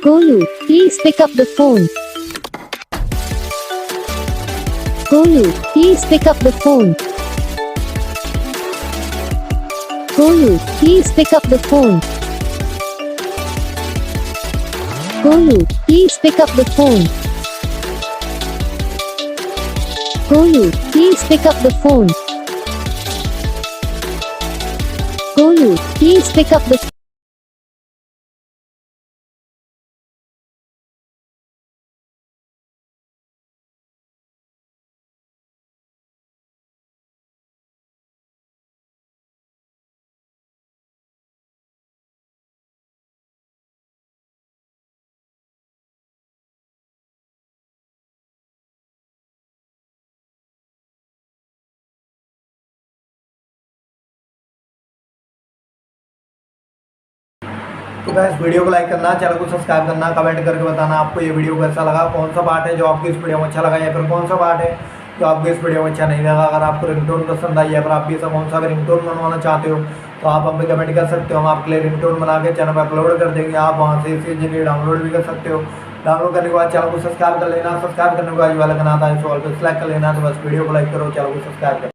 Golu, please pick up the phone. Golu, please pick up the phone. Golu, please pick up the phone. Golu, please pick up the phone. Golu, please pick up the phone. Golu, please pick up the तो guys video को like करना, channel को subscribe करना, comment करके बताना आपको ये video कैसा लगा, कौन सा पार्ट है जो आपको इस वीडियो में अच्छा लगा या फिर कौन सा पार्ट है जो आपको इस वीडियो में अच्छा नहीं लगा। अगर आपको रिंगटोन पसंद आई या फिर आप भी ऐसा कौन सा भी रिंगटोन बनवाना चाहते हो तो आप हम पे कमेंट कर सकते हो। हम आपके लिए रिंगटोन बना के चैनल पर अपलोड कर देंगे, आप वहाँ से इसे जरिए डाउनलोड भी कर सकते हो। डाउनलोड करने के बाद चैनल को सब्सक्राइब कर लेना, सब्सक्राइब करने के बाद वाला गाना आता है सो ऑल पे सेलेक्ट कर लेना। तो बस वीडियो को लाइक करो, चैनल को सब्सक्राइब करो।